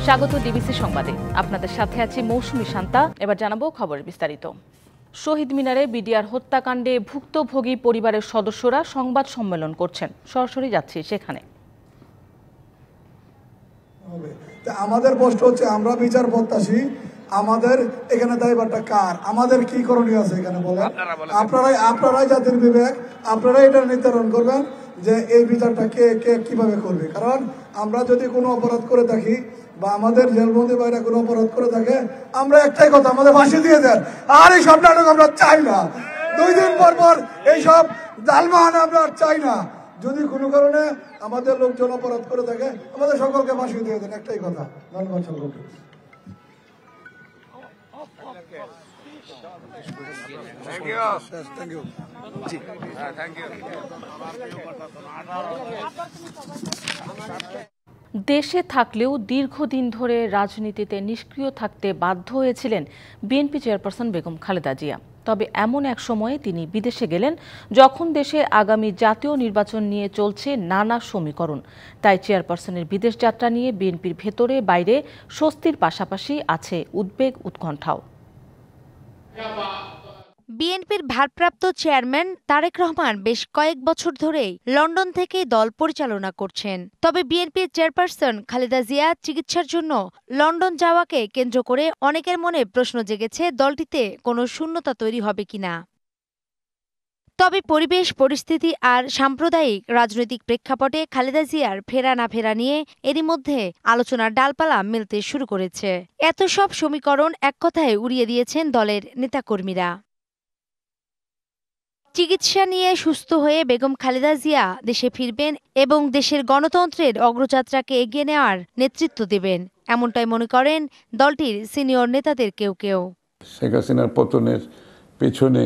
স্বাগত ডিবিসি সংবাদে। আপনাদের সাথে আছি মৌসুমী শান্তা। এবার জানাবো খবরের বিস্তারিত। শহীদ মিনারে বিডিআর হত্যাকাণ্ডে ভুক্তভোগী পরিবারের সদস্যরা সংবাদ সম্মেলন করছেন। সরাসরি যাচ্ছি সেখানে। আমাদের প্রশ্ন হচ্ছে, আমরা বিচার প্রত্যাশী, আমাদের এখানে দায়ভারটা কার? আমাদের কি করণীয় আছে এখানে বলেন? আপনারাই জাতির বিবেক, আপনারাই এটা নির্ধারণ করবেন যে এই বিচারটা কে কে কিভাবে করবে। কারণ আমরা যদি কোনো অপরাধ করে থাকি বা আমাদের জেলবন্দি ভাইরা কোনো অপরাধ করে থাকে, আমরা একটাই কথা, আমাদের ফাঁসি দিয়ে দেন। আর এই সব নাটক আমরা চাই না। 2 দিন পর পর এইসব জালমান আমরা চাই না। যদি কোনো কারণে আমাদের লোকজন অপরাধ করে থাকে, আমাদের সকলকে ফাঁসি দিয়ে দেন, একটাই কথা। ধন্যবাদ সকলকে। দেশে থাকলেও দীর্ঘদিন ধরে রাজনীতিতে নিষ্ক্রিয় থাকতে বাধ্য হয়েছিলেন বিএনপি চেয়ারপারসন বেগম খালেদা জিয়া। তবে এমন এক সময়ে তিনি বিদেশে গেলেন যখন দেশে আগামী জাতীয় নির্বাচন নিয়ে চলছে নানা সমীকরণ। তাই চেয়ারপারসনের বিদেশ যাত্রা নিয়ে বিএনপির ভেতরে বাইরে স্বস্তির পাশাপাশি আছে উদ্বেগ উৎকণ্ঠাও। বিএনপির ভারপ্রাপ্ত চেয়ারম্যান তারেক রহমান বেশ কয়েক বছর ধরেই লন্ডন থেকে দল পরিচালনা করছেন। তবে বিএনপির চেয়ারপারসন খালেদা জিয়া চিকিৎসার জন্য লন্ডন যাওয়াকে কেন্দ্র করে অনেকের মনে প্রশ্ন জেগেছে, দলটিতে কোনো শূন্যতা তৈরি হবে কিনা। তবে পরিবেশ পরিস্থিতি আর সাম্প্রদায়িক রাজনৈতিক প্রেক্ষাপটে খালেদা জিয়ার ফেরা না ফেরা নিয়ে এরই মধ্যে আলোচনার ডালপালা মেলতে শুরু করেছে। এত সব সমীকরণ এক কথায় উড়িয়ে দিয়েছেন দলের নেতাকর্মীরা। চিকিৎসা নিয়ে সুস্থ হয়ে বেগম খালেদা জিয়া দেশে ফিরবেন এবং দেশের গণতন্ত্রের অগ্রযাত্রাকে এগিয়ে নেওয়ার নেতৃত্ব দেবেন, এমনটাই মনে করেন দলটির সিনিয়র নেতাদের কেউ কেউ। শেখ হাসিনার পতনের পেছনে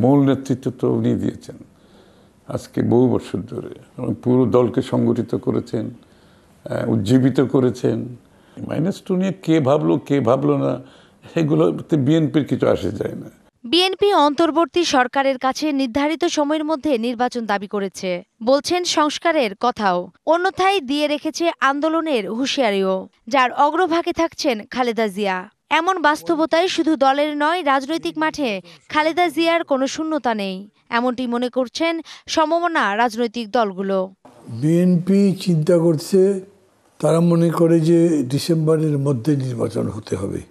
মূল নেতৃত্ব তো উনি দিয়েছেন আজকে বহু বছর ধরে, এবং পুরো দলকে সংগঠিত করেছেন, উজ্জীবিত করেছেন। -2 নিয়ে কে ভাবলো না, এগুলোতে বিএনপির কিছু আসে যায় না। বিএনপি অন্তর্বর্তী সরকারের কাছে নির্ধারিত সময়ের মধ্যে নির্বাচন দাবি করেছে, বলছেন সংস্কারের কথাও। অন্যথায় দিয়ে রেখেছে আন্দোলনের হুঁশিয়ারিও, যার অগ্রভাগে থাকছেন খালেদা জিয়া। এমন বাস্তবতায় শুধু দলের নয়, রাজনৈতিক মাঠে খালেদা জিয়ার কোনো শূন্যতা নেই, এমনটি মনে করছেন সমমনা রাজনৈতিক দলগুলো। বিএনপি চিন্তা করছে, তারা মনে করে যে ডিসেম্বরের মধ্যে নির্বাচন হতে হবে।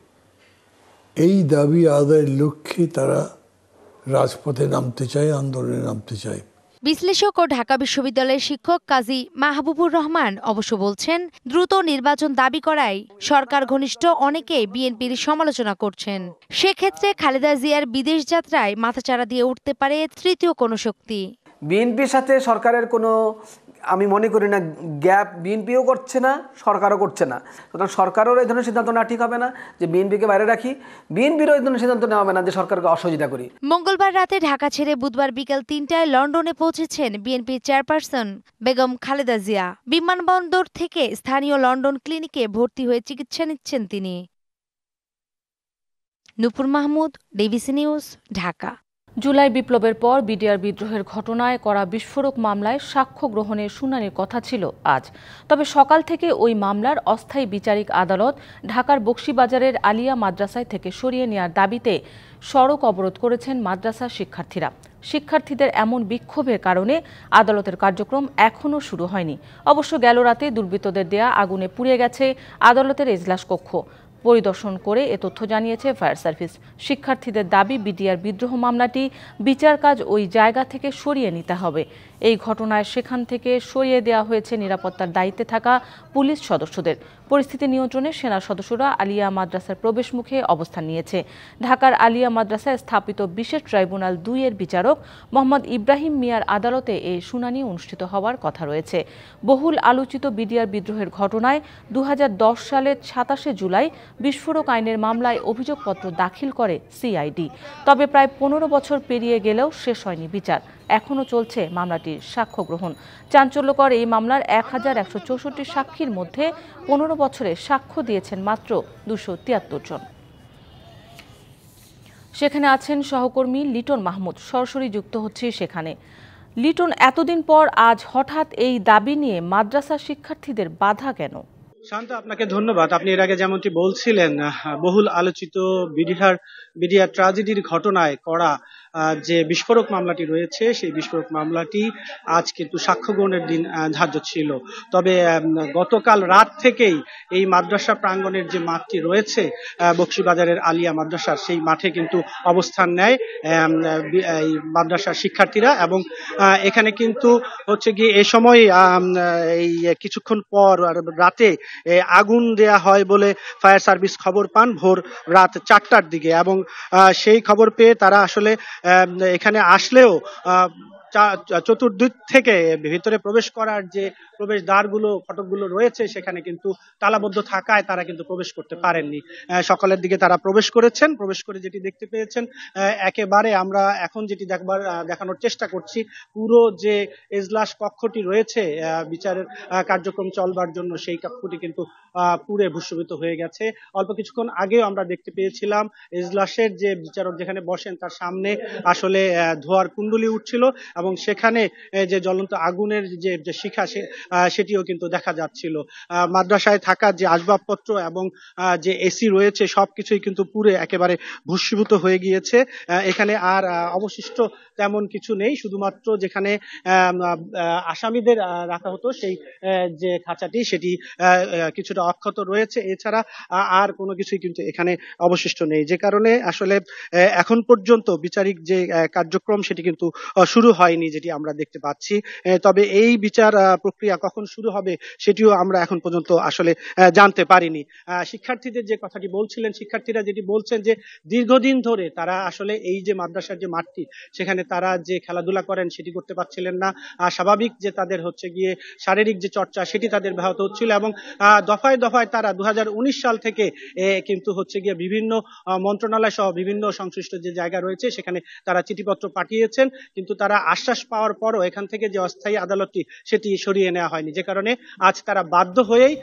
এই দাবি আদায়ের লক্ষ্যে তারা রাজপথে নামতে চায়, আন্দোলনে নামতে চায়। বিশ্লেষক ও ঢাকা বিশ্ববিদ্যালয়ের শিক্ষক কাজী মাহবুবুর রহমান অবশ্য বলছেন, দ্রুত নির্বাচন দাবি করায় সরকার ঘনিষ্ঠ অনেকেই বিএনপির সমালোচনা করছেন। সেক্ষেত্রে খালেদা জিয়ার বিদেশ যাত্রায় মাথাচাড়া দিয়ে উঠতে পারে তৃতীয় কোনো শক্তি। বিএনপির সাথে সরকারের কোনো, আমি মনে করি না, গ্যাপ বিএনপিও করছে না, সরকারও করছে না। সুতরাং সরকারেরও এই ধরনের সিদ্ধান্ত না ঠিক হবে না যে বিএনপিকে বাইরে রাখি, বিএনপিরও এই ধরনের সিদ্ধান্ত নেওয়া হবে না যে সরকারকে অসহযোগিতা করি। মঙ্গলবার রাতে ঢাকা ছেড়ে বুধবার বিকেল 3টায় লন্ডনে পৌঁছেছেন বিএনপির চেয়ারপারসন বেগম খালেদা জিয়া। বিমানবন্দর থেকে স্থানীয় লন্ডন ক্লিনিকে ভর্তি হয়ে চিকিৎসা নিচ্ছেন তিনি। নূপুর মাহমুদ, ডিবিসি নিউজ, ঢাকা। জুলাই বিপ্লবের পর বিডিআর বিদ্রোহের ঘটনায় করা বিস্ফোরক মামলায় সাক্ষ্য গ্রহণের শুনানির কথা ছিল আজ। তবে সকাল থেকে ওই মামলার অস্থায়ী বিচারিক আদালত ঢাকার বকশীবাজারের আলিয়া মাদ্রাসায় থেকে সরিয়ে নেওয়ার দাবিতে সড়ক অবরোধ করেছেন মাদ্রাসার শিক্ষার্থীরা। শিক্ষার্থীদের এমন বিক্ষোভের কারণে আদালতের কার্যক্রম এখনও শুরু হয়নি। অবশ্য গেল রাতে দুর্বৃত্তদের দেয়া আগুনে পুড়ে গেছে আদালতের এজলাস কক্ষ। পরিদর্শন করে এ তথ্য জানিয়েছে ফায়ার সার্ভিস। শিক্ষার্থীদের দাবি, বিডিআর বিদ্রোহ মামলাটি বিচার কাজ ওই জায়গা থেকে সরিয়ে নিতে হবে। এই ঘটনায় সেখান থেকে সরিয়ে দেওয়া হয়েছে নিরাপত্তার দায়িত্বে থাকা পুলিশ সদস্যদের। পরিস্থিতি নিয়ন্ত্রণে সেনা সদস্যরা আলিয়া মাদ্রাসার প্রবেশমুখে অবস্থান নিয়েছে। ঢাকার আলিয়া মাদ্রাসায় স্থাপিত বিশেষ ট্রাইব্যুনাল 2-এর বিচারক মোহাম্মদ ইব্রাহিম মিয়ার আদালতে এই শুনানি অনুষ্ঠিত হওয়ার কথা রয়েছে। বহুল আলোচিত বিডিআর বিদ্রোহের ঘটনায় 2010 সালের 27শে জুলাই বিস্ফোরক আইনের মামলায় অভিযোগপত্র দাখিল করে সিআইডি। তবে প্রায় 15 বছর পেরিয়ে গেলেও শেষ হয়নি বিচার। এখনও চলছে মামলাটির সাক্ষ্য গ্রহণ। চাঞ্চল্যকর এই মামলার 1164 সাক্ষীর মধ্যে 15 বছরে সাক্ষ্য দিয়েছেন মাত্র 273 জন। সেখানে আছেন সহকর্মী লিটন মাহমুদ, সরাসরি যুক্ত হচ্ছে সেখানে। লিটন, এতদিন পর আজ হঠাৎ এই দাবি নিয়ে মাদ্রাসা শিক্ষার্থীদের বাধা কেন? শান্ত, আপনাকে ধন্যবাদ। আপনি এর আগে যেমনটি বলছিলেন, বহুল আলোচিত বিডিআর ট্র্যাজেডির ঘটনায় করা যে বিস্ফোরক মামলাটি রয়েছে, সেই বিস্ফোরক মামলাটি আজ কিন্তু সাক্ষ্য গ্রহণের দিন ধার্য ছিল। তবে গতকাল রাত থেকেই এই মাদ্রাসা প্রাঙ্গণের যে মাঠটি রয়েছে বকশীবাজারের আলিয়া মাদ্রাসার, সেই মাঠে কিন্তু অবস্থান নেয় এই মাদ্রাসার শিক্ষার্থীরা। এবং এখানে কিন্তু হচ্ছে গিয়ে এ সময় এই কিছুক্ষণ পর রাতে আগুন দেয়া হয় বলে ফায়ার সার্ভিস খবর পান ভোর রাত 4টার দিকে। এবং সেই খবর পেয়ে তারা আসলে এখানে আসলেও চতুর্দিক থেকে ভিতরে প্রবেশ করার যে প্রবেশ দ্বারগুলো ফটকগুলো রয়েছে সেখানে কিন্তু তালাবদ্ধ থাকায় তারা কিন্তু প্রবেশ করতে পারেননি। সকালের দিকে তারা প্রবেশ করে যেটি দেখতে পেয়েছেন, একেবারে আমরা এখন যেটি দেখানোর চেষ্টা করছি, পুরো যে এজলাস কক্ষটি রয়েছে বিচারের কার্যক্রম চলবার জন্য, সেই কক্ষটি কিন্তু পুরে ভূস্খলিত হয়ে গেছে। অল্প কিছুক্ষণ আগেও আমরা দেখতে পেয়েছিলাম এজলাসের যে বিচারক যেখানে বসেন তার সামনে আসলে ধোঁয়ার কুণ্ডলি উঠছিল এবং সেখানে যে জ্বলন্ত আগুনের যে শিখা সেটিও কিন্তু দেখা যাচ্ছিল। মাদ্রাসায় থাকা যে আসবাবপত্র এবং যে এসি রয়েছে সবকিছুই কিন্তু পুরে একেবারে ভস্মীভূত হয়ে গিয়েছে। এখানে আর অবশিষ্ট তেমন কিছু নেই, শুধুমাত্র যেখানে আসামিদের রাখা হতো সেই যে খাঁচাটি সেটি কিছুটা অক্ষত রয়েছে, এছাড়া আর কোনো কিছুই কিন্তু এখানে অবশিষ্ট নেই। যে কারণে আসলে এখন পর্যন্ত বিচারিক যে কার্যক্রম সেটি কিন্তু শুরু হয়নি, যেটি আমরা দেখতে পাচ্ছি। তবে এই বিচার প্রক্রিয়া কখন শুরু হবে সেটিও আমরা এখন পর্যন্ত আসলে জানতে পারিনি। শিক্ষার্থীদের যে কথাটি বলছিলেন, শিক্ষার্থীরা যেটি বলছেন যে দীর্ঘদিন ধরে তারা আসলে এই যে মাদ্রাসার যে মাঠটি সেখানে তারা যে খেলাধুলা করেন সেটি করতে পারছিলেন না। স্বাভাবিক যে তাদের হচ্ছে গিয়ে শারীরিক যে চর্চা সেটি তাদের ব্যাহত হচ্ছিল এবং দফায় দফায় তারা 2019 সাল থেকে কিন্তু হচ্ছে গিয়ে বিভিন্ন মন্ত্রণালয় সহ বিভিন্ন সংশ্লিষ্ট যে জায়গা রয়েছে সেখানে তারা চিঠিপত্র পাঠিয়েছেন, কিন্তু তারা আশ্বাস পাওয়ার পরও এখান থেকে যে অস্থায়ী আদালতটি সেটি সরিয়ে নেওয়া হয়নি। যে কারণে আজ তারা বাধ্য হয়েই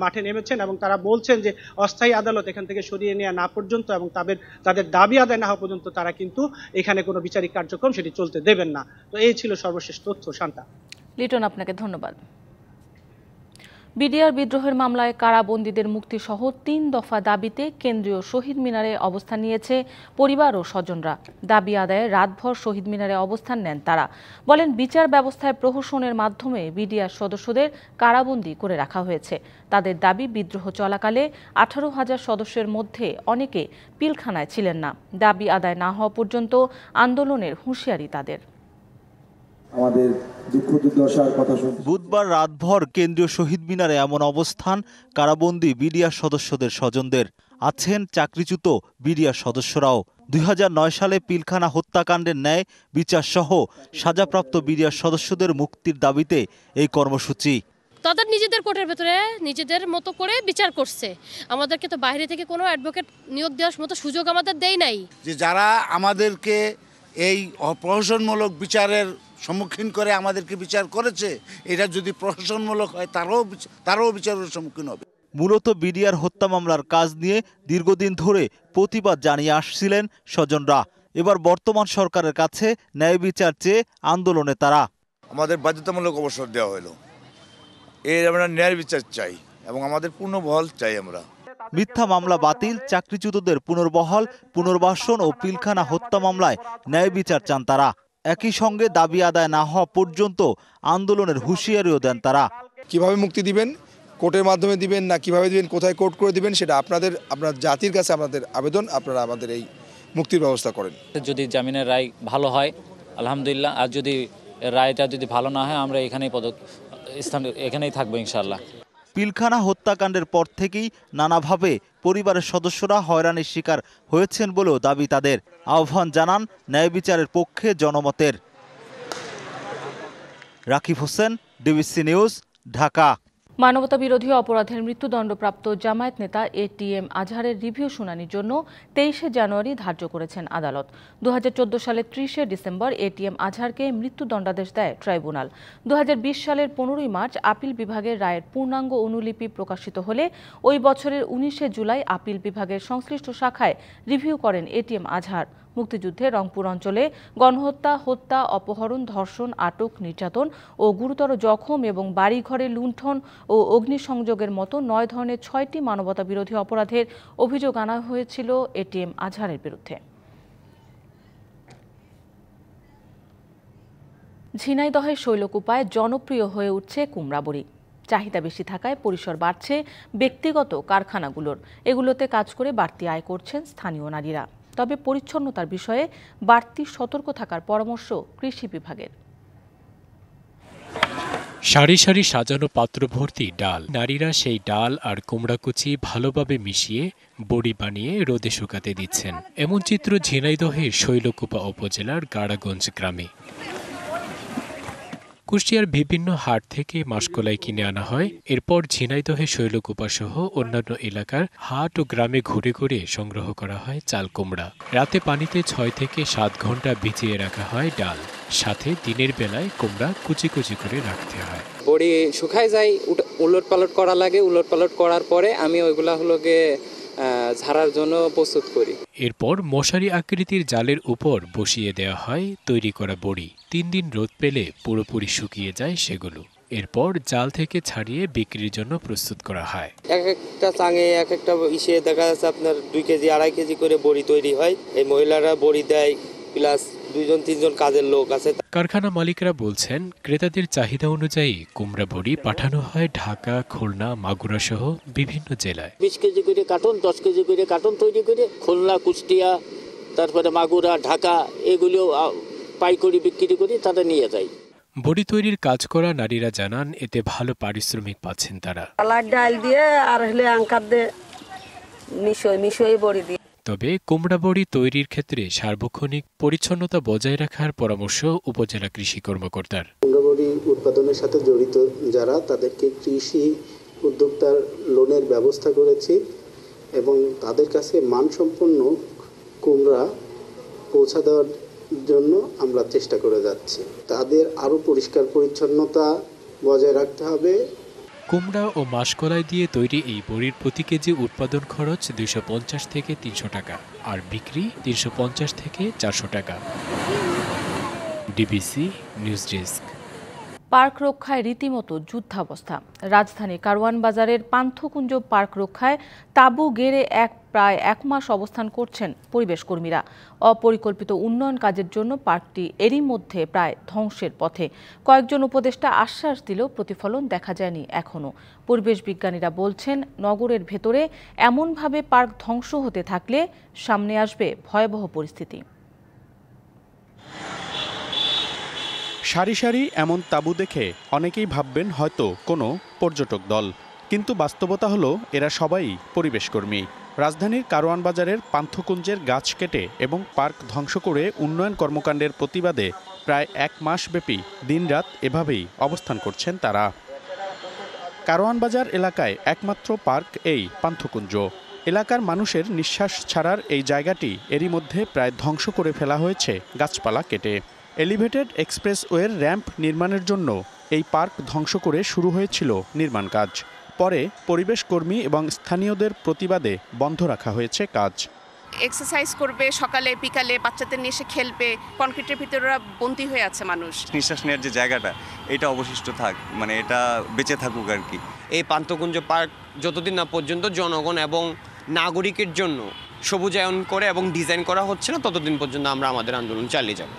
মাঠে নেমেছেন এবং তারা বলছেন যে অস্থায়ী আদালত এখান থেকে সরিয়ে নেওয়া না পর্যন্ত এবং তাদের দাবি আদায় না হওয়া পর্যন্ত তারা কিন্তু এখানে কোনো বিচারিক কার্যক্রম সেটি চলতে দেবেন না। তো এই ছিল সর্বশেষ তথ্য। শান্তা। লিটন, আপনাকে ধন্যবাদ। বিডিআর বিদ্রোহের মামলায় কারাবন্দীদের মুক্তি সহ 3 দফা দাবিতে কেন্দ্রীয় শহীদ মিনারে অবস্থান নিয়েছে পরিবার ও স্বজনরা। দাবি আদায়ে রাতভর শহীদ মিনারে অবস্থান নেন তারা। বলেন, বিচার ব্যবস্থায় প্রহসনের মাধ্যমে বিডিআর সদস্যদের কারাবন্দী করে রাখা হয়েছে। তাদের দাবি, বিদ্রোহ চলাকালে 18,000 সদস্যের মধ্যে অনেকে পিলখানায় ছিলেন না। দাবি আদায় না হওয়া পর্যন্ত আন্দোলনের হুঁশিয়ারি তাদের। আমাদের দুঃখ দুর্দশার কথা শুনতে বুধবার রাতভর কেন্দ্রীয় শহীদ মিনারে এমন অবস্থান কারাবন্দী বিডিআর সদস্যদের স্বজনদের। আছেন চাকরিচ্যুত বিডিআর সদস্যরাও। 2009 সালে পিলখানা হত্যাকাণ্ডের ন্যায় বিচার সহ সাজাপ্রাপ্ত বিডিআর সদস্যদের মুক্তির দাবিতে এই কর্মসূচি। তাদের নিজেদের কোর্টের ভেতরে নিজেদের মতো করে বিচার করছে, আমাদেরকে তো বাইরে থেকে কোনো অ্যাডভোকেট নিয়োগ দেওয়ার মতো সুযোগ আমাদের দেয় নাই। যে যারা আমাদেরকে এই প্রহসনমূলক বিচারের সম্মুখীন করে আমাদেরকে বিচার করেছে, এটা যদি প্রহসনমূলক হয় তারাও বিচারের সম্মুখীন হবে। মূলত বিডিআর হত্যা মামলার কাজ নিয়ে দীর্ঘদিন ধরে প্রতিবাদ জানিয়ে আসছিলেন স্বজনরা। এবার বর্তমান সরকারের কাছে ন্যায় বিচার চেয়ে আন্দোলনে তারা। আমাদের বাধ্যতামূলক অবসর দেওয়া হলো, আমরা ন্যায় বিচার চাই এবং আমাদের পুনর্বহাল চাই। আমরা মিথ্যা মামলা বাতিল, চাকরিচ্যুতদের পুনর্বহাল, পুনর্বাসন ও পিলখানা হত্যা মামলায় ন্যায় বিচার চান তারা। একই সঙ্গে দাবি আদায় না হওয়া পর্যন্ত আন্দোলনের হুঁশিয়ারিও দেন তারা। কিভাবে মুক্তি দিবেন, কোর্টের মাধ্যমে দিবেন না কিভাবে দিবেন, কোথায় কোর্ট করে দিবেন, সেটা আপনার জাতির কাছে আমাদের আবেদন, আপনারা আমাদের এই মুক্তির ব্যবস্থা করেন। যদি জামিনের রায় ভালো হয় আলহামদুলিল্লাহ, আর যদি রায়টা যদি ভালো না হয় আমরা এখানেই থাকবো ইনশাআল্লাহ। পিলখানা হত্যাকাণ্ডের পর থেকেই নানাভাবে পরিবারের সদস্যরা হয়রানির শিকার হয়েছেন বলেও দাবি তাদের। আহ্বান জানান ন্যায় বিচারের পক্ষে জনমতের। রাকিব হোসেন, ডিবিসি নিউজ, ঢাকা। মানবতা বিরোধী অপরাধের মৃত্যুদণ্ডপ্রাপ্ত জামায়াত নেতা এটিএম আজহারের রিভিউ শুনানির জন্য 23শে জানুয়ারি ধার্য করেছেন আদালত। 2014 সালের 30শে ডিসেম্বর এটিএম আজহারকে মৃত্যুদণ্ডাদেশ দেয় ট্রাইব্যুনাল। 2020 সালের 15ই মার্চ আপিল বিভাগের রায়ের পূর্ণাঙ্গ অনুলিপি প্রকাশিত হলে ওই বছরের 19শে জুলাই আপিল বিভাগের সংশ্লিষ্ট শাখায় রিভিউ করেন এটিএম আজহার। মুক্তিযুদ্ধে রংপুর অঞ্চলে গণহত্যা, হত্যা, অপহরণ, ধর্ষণ, আটক, নির্যাতন ও গুরুতর জখম এবং বাড়িঘরে লুণ্ঠন ও অগ্নিসংযোগের মতো 9 ধরনের 6টি মানবতাবিরোধী অপরাধের অভিযোগ আনা হয়েছিল এটিএম আজহারের বিরুদ্ধে। ঝিনাইদহের শৈলকুপায় জনপ্রিয় হয়ে উঠছে কুমড়া বড়ি। চাহিদা বেশি থাকায় পরিসর বাড়ছে ব্যক্তিগত কারখানাগুলোর। এগুলোতে কাজ করে বাড়তি আয় করছেন স্থানীয় নারীরা। তবে পরিচ্ছন্নতার বিষয়ে বাড়তি সতর্ক থাকার পরামর্শ কৃষি বিভাগের। সারি সারি সাজানো পাত্র ভর্তি ডাল। নারীরা সেই ডাল আর কুমড়াকুচি ভালোভাবে মিশিয়ে বড়ি বানিয়ে রোদে শুকাতে দিচ্ছেন। এমন চিত্র ঝিনাইদহের শৈলকুপা উপজেলার গাড়াগঞ্জ গ্রামে। কুষ্টিয়ার বিভিন্ন হাট থেকে মাসকলাই কিনে আনা হয়। এরপর ঝিনাইদহে শৈলকুপা সহ অন্যান্য এলাকার হাট ও গ্রামে ঘুরে ঘুরে সংগ্রহ করা হয় চাল কুমড়া। রাতে পানিতে 6 থেকে 7 ঘন্টা ভিজিয়ে রাখা হয় ডাল, সাথে দিনের বেলায় কুমড়া কুচি কুচি করে রাখতে হয়। বড়ি শুকায় যায়, উলট পালট করা লাগে। উলট পালট করার পরে আমি ওইগুলা ঝাড়ার জন্য প্রস্তুত করি। এরপর মশারি আকৃতির জালের উপর বসিয়ে দেওয়া হয় তৈরি করা বড়ি। 3 দিন রোদ পেলে পুরোপুরি শুকিয়ে যায় সেগুলো। এরপর জাল থেকে ছাড়িয়ে বিক্রির জন্য প্রস্তুত করা হয়। এক একটা চাঙে এক একটা ইসে দেখা যাচ্ছে আপনার 2 কেজি 2.5 কেজি করে বড়ি তৈরি হয়। এই মহিলারা বড়ি দেয়, প্লাস 2-3 কাজের লোক আছে। কারখানা মালিকরা বলছেন, ক্রেতাদের চাহিদা অনুযায়ী কুমড়া বড়ি পাঠানো হয় ঢাকা, খুলনা, মাগুরা সহ বিভিন্ন জেলায়। 20 কেজি করে কার্টন, 10 কেজি করে কার্টন তৈরি করে খুলনা, কুষ্টিয়া, তারপরে মাগুরা, ঢাকা এগুলো পাইকারি বিক্রি করে তারা নিয়ে যায়। বড়ি তৈরির কাজ করা নারীরা জানান, এতে ভালো পারিশ্রমিক পাচ্ছেন তারা। ডাল দিয়ে আর আঙ্কার দিয়ে মিশিয়ে বড়ি দিয়ে। তবে কুমড়া বড়ি তৈরির ক্ষেত্রে সার্বক্ষণিক পরিচ্ছন্নতা বজায় রাখার পরামর্শ উপজেলা কৃষি কর্মকর্তার। কুমড়া বড়ি উৎপাদনের সাথে জড়িত যারা, তাদেরকে কৃষি উদ্যোক্তার লোনের ব্যবস্থা করেছি এবং তাদের কাছে মানসম্পন্ন কুমড়া পৌঁছা দেওয়ার জন্য আমরা চেষ্টা করে যাচ্ছি। তাদের আরও পরিষ্কার পরিচ্ছন্নতা বজায় রাখতে হবে। কুমড়া ও মাসকলাই দিয়ে তৈরি এই বড়ির প্রতি কেজি উৎপাদন খরচ 250 থেকে 300 টাকা আর বিক্রি 350 থেকে 400 টাকা। DBC news desk. পার্ক রক্ষায় রীতিমতো যুদ্ধাবস্থা। রাজধানী কারওয়ান বাজারের পান্থকুঞ্জ পার্ক রক্ষায় তাঁবু গেড়ে প্রায় 1 মাস অবস্থান করছেন পরিবেশ কর্মীরা। অপরিকল্পিত উন্নয়ন কাজের জন্য পার্কটি এরই মধ্যে প্রায় ধ্বংসের পথে। কয়েকজন উপদেষ্টা আশ্বাস দিলেও প্রতিফলন দেখা যায়নি এখনও। পরিবেশ বিজ্ঞানীরা বলছেন, নগরের ভেতরে এমনভাবে পার্ক ধ্বংস হতে থাকলে সামনে আসবে ভয়াবহ পরিস্থিতি। সারি সারি এমন তাঁবু দেখে অনেকেই ভাববেন হয়তো কোনো পর্যটক দল, কিন্তু বাস্তবতা হলো এরা সবাই পরিবেশকর্মী। রাজধানীর কারওয়ান বাজারের পান্থকুঞ্জের গাছ কেটে এবং পার্ক ধ্বংস করে উন্নয়ন কর্মকাণ্ডের প্রতিবাদে প্রায় 1 মাস ব্যাপী দিনরাত এভাবেই অবস্থান করছেন তারা। কারওয়ান বাজার এলাকায় একমাত্র পার্ক এই পান্থকুঞ্জ। এলাকার মানুষের নিঃশ্বাস ছাড়ার এই জায়গাটি এরই মধ্যে প্রায় ধ্বংস করে ফেলা হয়েছে গাছপালা কেটে। এলিভেটেড এক্সপ্রেসওয়ের র্যাম্প নির্মাণের জন্য এই পার্ক ধ্বংস করে শুরু হয়েছিল নির্মাণ কাজ। পরে পরিবেশ কর্মী এবং স্থানীয়দের প্রতিবাদে বন্ধ রাখা হয়েছে কাজ। এক্সারসাইজ করবে, সকালে বিকালে বাচ্চাদের নিয়ে এসে খেলবে, কনক্রিটের ভিতরে বন্দী হয়ে আছে মানুষ। নিঃশ্বাস নেওয়ার যে জায়গাটা, এটা অবশিষ্ট থাক, মানে এটা বেঁচে থাকুক আর কি। এই পান্থকুঞ্জ পার্ক যতদিন না পর্যন্ত জনগণ এবং নাগরিকের জন্য সবুজায়ন করে এবং ডিজাইন করা হচ্ছে না, ততদিন পর্যন্ত আমরা আমাদের আন্দোলন চালিয়ে যাব।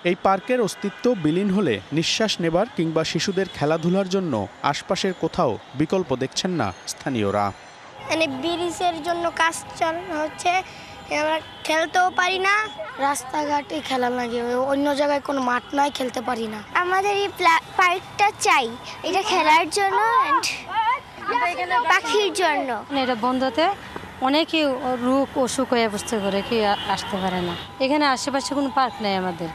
এই পার্কের অস্তিত্ব বিলীন হলে নিঃশ্বাস নেবার কিংবা শিশুদের খেলাধুলার জন্য আশপাশের কোথাও বিকল্প দেখছেন না স্থানীয়রা। মানে ব্রিজের জন্য কাজ চালানো হচ্ছে, আমরা খেলতেও পারি না, রাস্তাঘাটে খেলা লাগে, অন্য জায়গায় কোনো মাঠ নাই, খেলতে পারি না। আমাদের এই পার্কটা চাই, এটা খেলার জন্য, পাখির জন্য। এটা বন্ধতে অনেকে রোগ অসুখ হয়ে বসতে করে, কি আসতে পারে না। এখানে আশেপাশে কোনো পার্ক নেই আমাদের।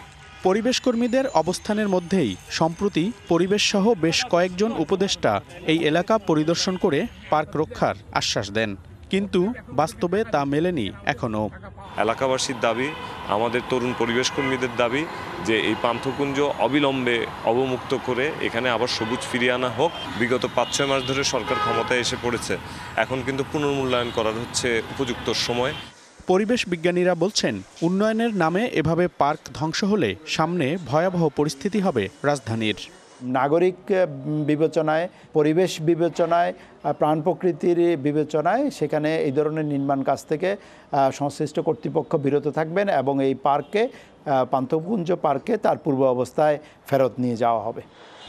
পরিবেশ কর্মীদের অবস্থানের মধ্যেই সম্প্রতি পরিবেশ সহ বেশ কয়েকজন উপদেষ্টা এই এলাকা পরিদর্শন করে পার্ক রক্ষার আশ্বাস দেন, কিন্তু বাস্তবে তা মেলেনি এখনও। এলাকাবাসীর দাবি, আমাদের তরুণ পরিবেশ কর্মীদের দাবি যে এই পান্থকুঞ্জ অবিলম্বে অবমুক্ত করে এখানে আবার সবুজ ফিরিয়ে আনা হোক। বিগত 5-6 মাস ধরে সরকার ক্ষমতায় এসে পড়েছে, এখন কিন্তু পুনর্মূল্যায়ন করার হচ্ছে উপযুক্ত সময়। পরিবেশ বিজ্ঞানীরা বলছেন, উন্নয়নের নামে এভাবে পার্ক ধ্বংস হলে সামনে ভয়াবহ পরিস্থিতি হবে রাজধানীর। নাগরিক বিবেচনায়, পরিবেশ বিবেচনায়, প্রাণ প্রকৃতির বিবেচনায় সেখানে এই ধরনের নির্মাণ কাজ থেকে সংশ্লিষ্ট কর্তৃপক্ষ বিরত থাকবেন এবং এই পার্ককে, পান্থকুঞ্জ পার্কে তার পূর্ব অবস্থায় ফেরত নিয়ে যাওয়া হবে।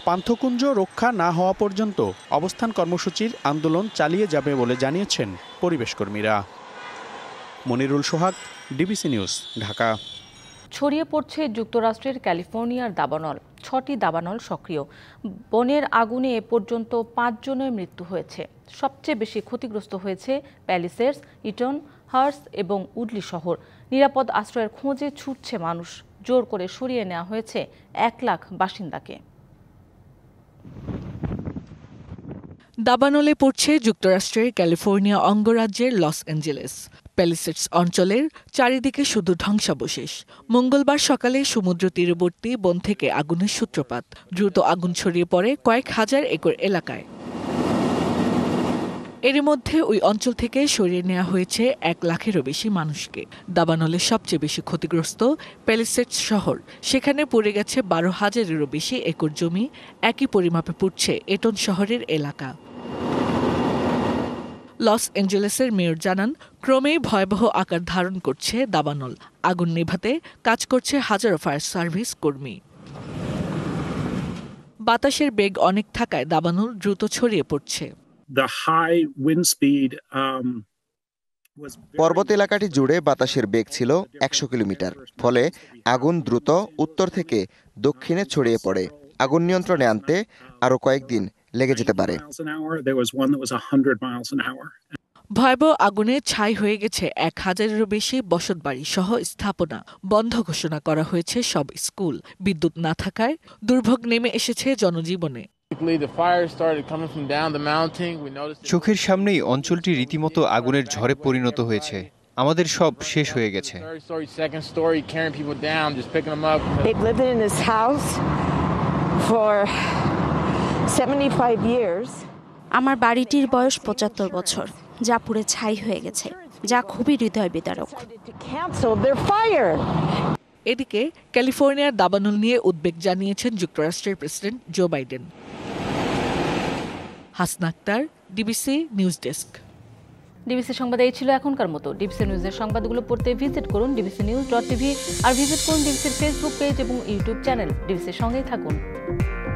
পান্থকুঞ্জ রক্ষা না হওয়া পর্যন্ত অবস্থান কর্মসূচির আন্দোলন চালিয়ে যাবে বলে জানিয়েছেন পরিবেশ কর্মীরা। মনিরুল সোহাগ, ডিবিসি নিউজ, ঢাকা। ছড়িয়ে পড়ছে যুক্তরাষ্ট্রের ক্যালিফোর্নিয়ার দাবানল। 6টি দাবানল সক্রিয়। বনের আগুনে এ পর্যন্ত 5 জনের মৃত্যু হয়েছে। সবচেয়ে বেশি ক্ষতিগ্রস্ত হয়েছে প্যালিসেডস, ইটন, হার্স এবং উডলি শহর। নিরাপদ আশ্রয়ের খোঁজে ছুটছে মানুষ। জোর করে সরিয়ে নেওয়া হয়েছে 1 লাখ বাসিন্দাকে। দাবানলে পড়ছে যুক্তরাষ্ট্রের ক্যালিফোর্নিয়া অঙ্গরাজ্যের লস অ্যাঞ্জেলেস। প্যালিসেডস অঞ্চলের চারিদিকে শুধু ধ্বংসাবশেষ। মঙ্গলবার সকালে সমুদ্র তীরবর্তী বন থেকে আগুনের সূত্রপাত। দ্রুত আগুন ছড়িয়ে পড়ে কয়েক হাজার একর এলাকায়। এর মধ্যে ওই অঞ্চল থেকে সরিয়ে নেওয়া হয়েছে 1 লাখেরও বেশি মানুষকে। দাবানলের সবচেয়ে বেশি ক্ষতিগ্রস্ত প্যালিসেডস শহর। সেখানে পড়ে গেছে 12,000-এরও বেশি একর জমি। একই পরিমাপে পড়ছে এটন শহরের এলাকা। লস অ্যাঞ্জেলেসের মেয়র জানান, ক্রমেই ভয়াবহ আকার ধারণ করছে দাবানল। আগুন নেভাতে কাজ করছে হাজারো ফায়ার সার্ভিস কর্মী। বাতাসের বেগ অনেক থাকায় দাবানল দ্রুত ছড়িয়ে পড়ছে। পর্বত এলাকাটি জুড়ে বাতাসের বেগ ছিল 100 কিলোমিটার। ফলে আগুন দ্রুত উত্তর থেকে দক্ষিণে ছড়িয়ে পড়ে। আগুন নিয়ন্ত্রণে আনতে আরও কয়েকদিন লেগে যেতে পারে। ভয়াবহ আগুনে ছাই হয়ে গেছে 1,000-এরও বেশি বসতবাড়ি সহ স্থাপনা। বন্ধ ঘোষণা করা হয়েছে সব স্কুল। বিদ্যুৎ না থাকায় দুর্ভোগ নেমে এসেছে জনজীবনে। চোখের সামনেই অঞ্চলটি রীতিমতো আগুনের ঝড়ে পরিণত হয়েছে। আমাদের সব শেষ হয়ে গেছে। আমার বাড়িটির বয়স 75 বছর, যা পুড়ে ছাই হয়ে গেছে, যা খুবই হৃদয় বিদারক। এদিকে ক্যালিফোর্নিয়ার দাবানল নিয়ে উদ্বেগ জানিয়েছেন যুক্তরাষ্ট্রের president Joe Biden. Hasna Akter, DBC news desk. DBC সংবাদ এই ছিল এখনকার মতো। ডিবিসি নিউজের সংবাদগুলো পড়তে ভিজিট করুন dbcnews.tv আর ভিজিট করুন ডিবিসির ফেসবুক পেজ এবং ইউটিউব চ্যানেল। ডিবিসির সঙ্গেই থাকুন।